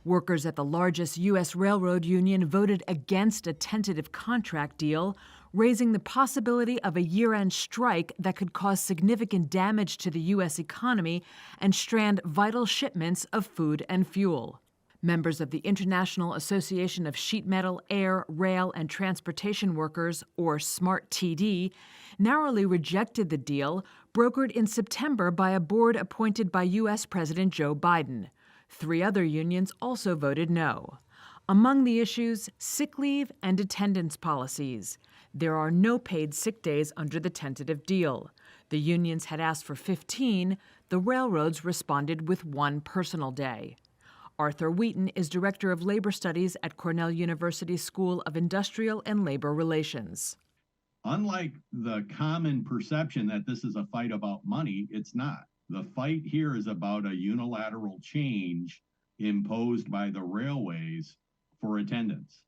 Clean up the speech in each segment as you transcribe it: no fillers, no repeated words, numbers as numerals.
Workers at the largest U.S. railroad union voted against a tentative contract deal, raising the possibility of a year-end strike that could cause significant damage to the U.S. economy and strand vital shipments of food and fuel. Members of the International Association of Sheet Metal, Air, Rail, and Transportation Workers, or SMART-TD, narrowly rejected the deal, brokered in September by a board appointed by U.S. President Joe Biden. 3 other unions also voted no. Among the issues, sick leave and attendance policies. There are no paid sick days under the tentative deal. The unions had asked for 15. The railroads responded with 1 personal day. Arthur Wheaton is Director of Labor Studies at Cornell University School of Industrial and Labor Relations. Unlike the common perception that this is a fight about money, it's not. The fight here is about a unilateral change imposed by the railways for attendance.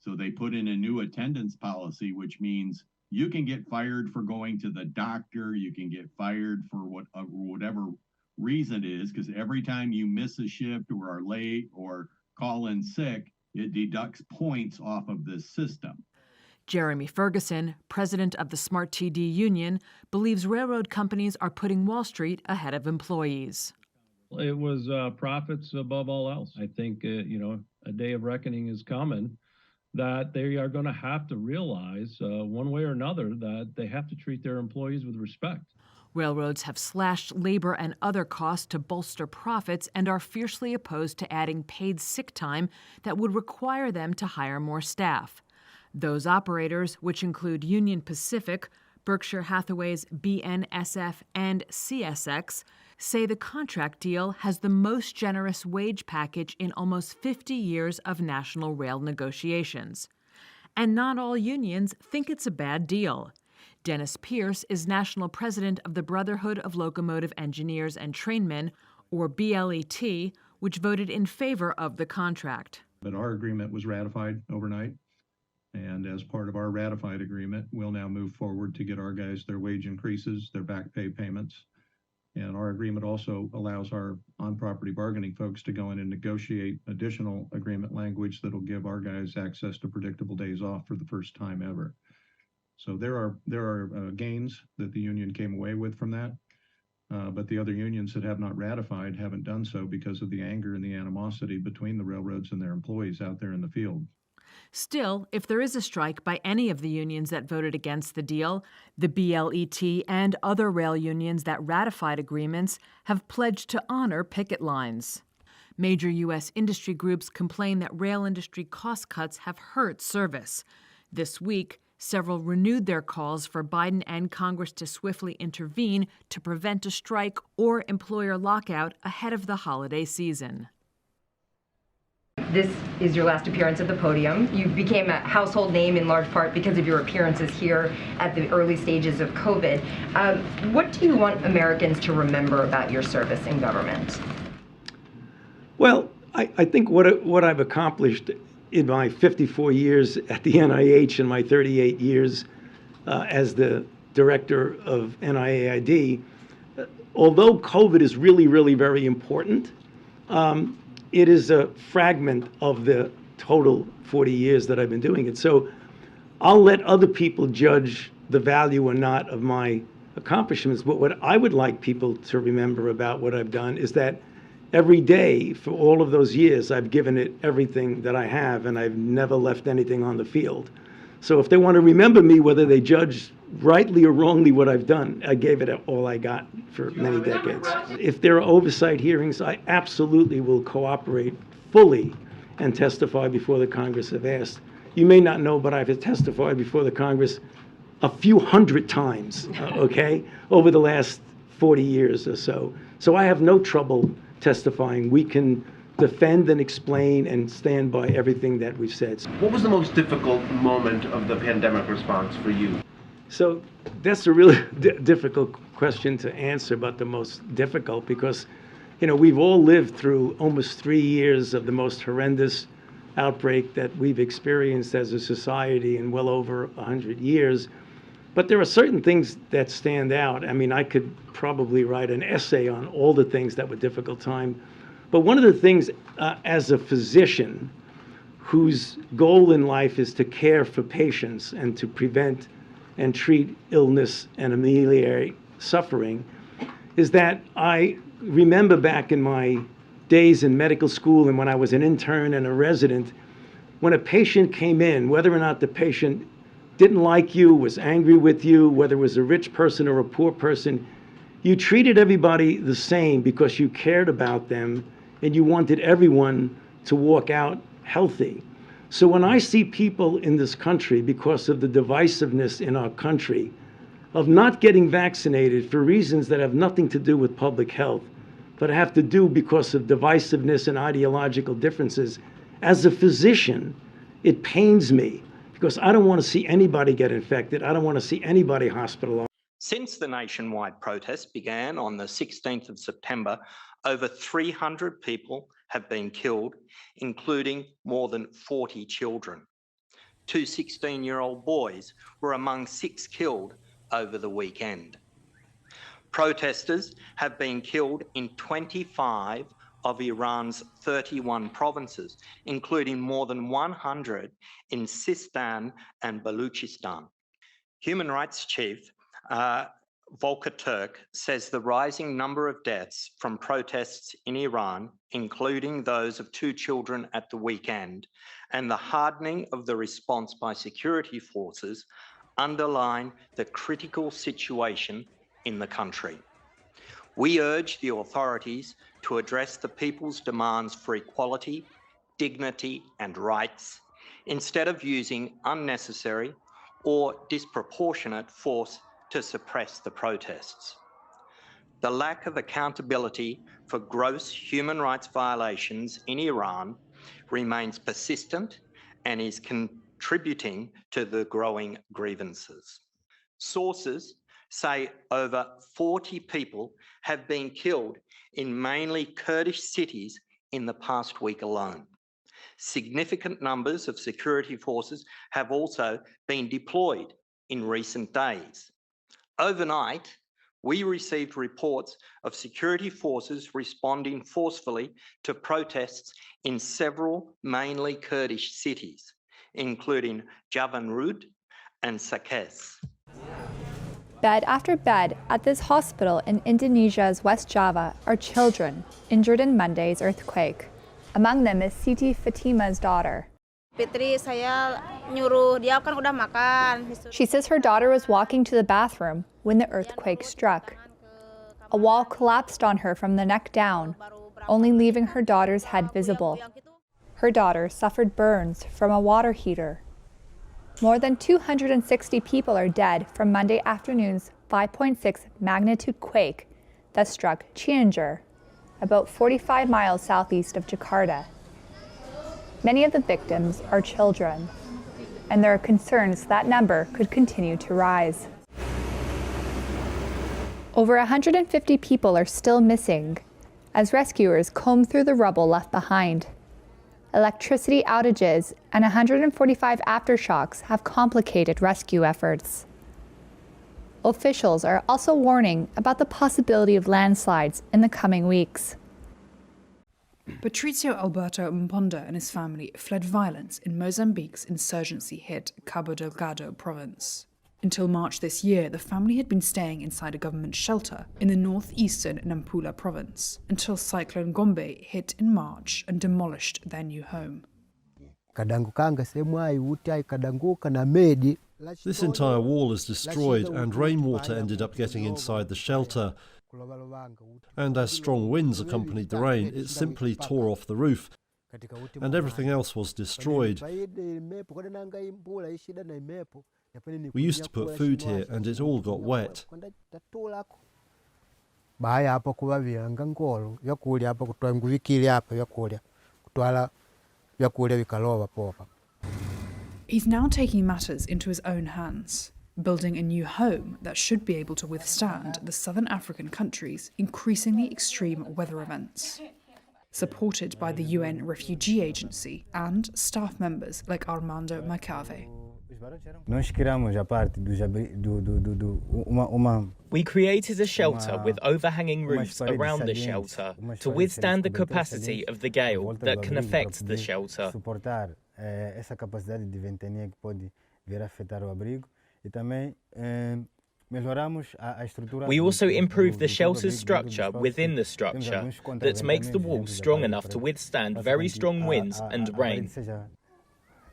So they put in a new attendance policy, which means you can get fired for going to the doctor, you can get fired for whatever reason it is, because every time you miss a shift or are late or call in sick, it deducts points off of this system. Jeremy Ferguson, president of the SMART-TD union, believes railroad companies are putting Wall Street ahead of employees. It was profits above all else. I think, a day of reckoning is coming, that they are going to have to realize one way or another that they have to treat their employees with respect. Railroads have slashed labor and other costs to bolster profits and are fiercely opposed to adding paid sick time that would require them to hire more staff. Those operators, which include Union Pacific, Berkshire Hathaway's BNSF, and CSX, say the contract deal has the most generous wage package in almost 50 years of national rail negotiations. And not all unions think it's a bad deal. Dennis Pierce is national president of the Brotherhood of Locomotive Engineers and Trainmen, or BLET, which voted in favor of the contract. But our agreement was ratified overnight. And as part of our ratified agreement, we'll now move forward to get our guys their wage increases, their back pay payments. And our agreement also allows our on-property bargaining folks to go in and negotiate additional agreement language that'll give our guys access to predictable days off for the first time ever. So there are gains that the union came away with from that. But the other unions that have not ratified haven't done so because of the anger and the animosity between the railroads and their employees out there in the field. Still, if there is a strike by any of the unions that voted against the deal, the BLET and other rail unions that ratified agreements have pledged to honor picket lines. Major U.S. industry groups complain that rail industry cost cuts have hurt service. This week, several renewed their calls for Biden and Congress to swiftly intervene to prevent a strike or employer lockout ahead of the holiday season. This is your last appearance at the podium. You became a household name in large part because of your appearances here at the early stages of COVID. What do you want Americans to remember about your service in government? Well, I think what I've accomplished in my 54 years at the NIH and my 38 years as the director of NIAID, although COVID is really, really very important, it is a fragment of the total 40 years that I've been doing it. So I'll let other people judge the value or not of my accomplishments. But what I would like people to remember about what I've done is that every day for all of those years, I've given it everything that I have, and I've never left anything on the field. So if they want to remember me, whether they judge rightly or wrongly what I've done, I gave it all I got for many decades. If there are oversight hearings, I absolutely will cooperate fully and testify before the Congress if asked. You may not know, but I've testified before the Congress a few hundred times, okay, over the last 40 years or so. So I have no trouble testifying. We can defend and explain and stand by everything that we've said. What was the most difficult moment of the pandemic response for you? So that's a really difficult question to answer, but the most difficult because, we've all lived through almost 3 years of the most horrendous outbreak that we've experienced as a society in well over 100 years. But there are certain things that stand out. I mean, I could probably write an essay on all the things that were difficult time. But one of the things as a physician whose goal in life is to care for patients and to prevent and treat illness and ameliorate suffering, is that I remember back in my days in medical school and when I was an intern and a resident, when a patient came in, whether or not the patient didn't like you, was angry with you, whether it was a rich person or a poor person, you treated everybody the same because you cared about them and you wanted everyone to walk out healthy. So when I see people in this country, because of the divisiveness in our country, of not getting vaccinated for reasons that have nothing to do with public health, but have to do because of divisiveness and ideological differences, as a physician, it pains me because I don't want to see anybody get infected. I don't want to see anybody hospitalized. Since the nationwide protests began on the 16th of September, over 300 people have been killed, including more than 40 children. 2 16-year-old boys were among 6 killed over the weekend. Protesters have been killed in 25 of Iran's 31 provinces, including more than 100 in Sistan and Baluchistan. Human Rights Chief Volker Turk says the rising number of deaths from protests in Iran, including those of 2 children at the weekend, and the hardening of the response by security forces underline the critical situation in the country. We urge the authorities to address the people's demands for equality, dignity, and rights, instead of using unnecessary or disproportionate force to suppress the protests. The lack of accountability for gross human rights violations in Iran remains persistent and is contributing to the growing grievances. Sources say over 40 people have been killed in mainly Kurdish cities in the past week alone. Significant numbers of security forces have also been deployed in recent days. Overnight, we received reports of security forces responding forcefully to protests in several mainly Kurdish cities, including Javanrud and Sakes. Bed after bed at this hospital in Indonesia's West Java are children injured in Monday's earthquake. Among them is Siti Fatima's daughter. She says her daughter was walking to the bathroom when the earthquake struck. A wall collapsed on her from the neck down, only leaving her daughter's head visible. Her daughter suffered burns from a water heater. More than 260 people are dead from Monday afternoon's 5.6 magnitude quake that struck Cianjur, about 45 miles southeast of Jakarta. Many of the victims are children, and there are concerns that number could continue to rise. Over 150 people are still missing as rescuers comb through the rubble left behind. Electricity outages and 145 aftershocks have complicated rescue efforts. Officials are also warning about the possibility of landslides in the coming weeks. Patrizio Alberto Mponda and his family fled violence in Mozambique's insurgency-hit Cabo Delgado province. Until March this year, the family had been staying inside a government shelter in the northeastern Nampula province, until Cyclone Gombe hit in March and demolished their new home. This entire wall is destroyed and rainwater ended up getting inside the shelter. And as strong winds accompanied the rain, it simply tore off the roof and everything else was destroyed. We used to put food here and it all got wet. He's now taking matters into his own hands, building a new home that should be able to withstand the southern African country's increasingly extreme weather events. Supported by the UN Refugee Agency and staff members like Armando Macave. We created a shelter with overhanging roofs around the shelter to withstand the capacity of the gale that can affect the shelter. We also improved the shelter's structure within the structure that makes the wall strong enough to withstand very strong winds and rain.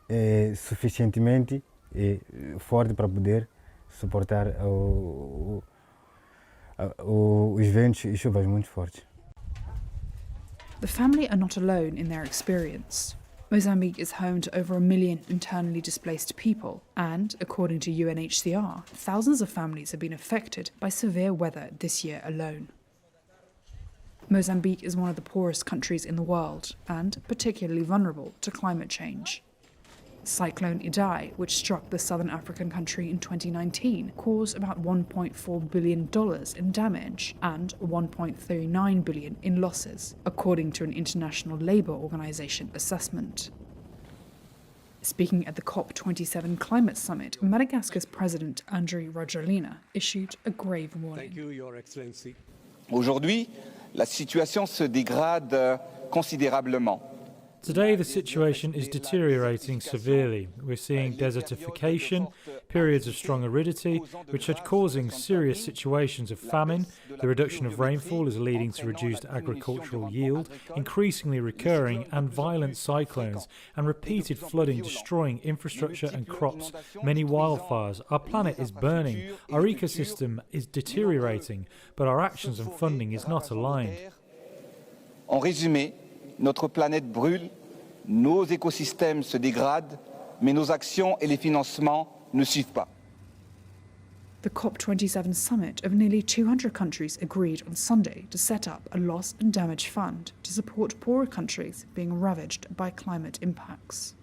Suficientemente forte para poder suportar os ventos e chuvas muito fortes. The family are not alone in their experience. Mozambique is home to over 1 million internally displaced people, and, according to UNHCR, thousands of families have been affected by severe weather this year alone. Mozambique is one of the poorest countries in the world, and particularly vulnerable to climate change. Cyclone-hit, which struck the southern African country in 2019, caused about $1.4 billion in damage and $1.39 billion in losses, according to an International Labour Organization assessment. Speaking at the COP27 climate summit, Madagascar's President Andry Rajoelina issued a grave warning. Thank you, Your Excellency. Aujourd'hui, la situation se dégrade considérablement. Today, the situation is deteriorating severely. We're seeing desertification, periods of strong aridity, which are causing serious situations of famine. The reduction of rainfall is leading to reduced agricultural yield, increasingly recurring and violent cyclones, and repeated flooding destroying infrastructure and crops, many wildfires. Our planet is burning, our ecosystem is deteriorating, but our actions and funding is not aligned. En résumé, notre planète brûle, nos écosystèmes se dégradent, mais nos actions et les financements ne suivent pas. The COP27 summit of nearly 200 countries agreed on Sunday to set up a loss and damage fund to support poorer countries being ravaged by climate impacts.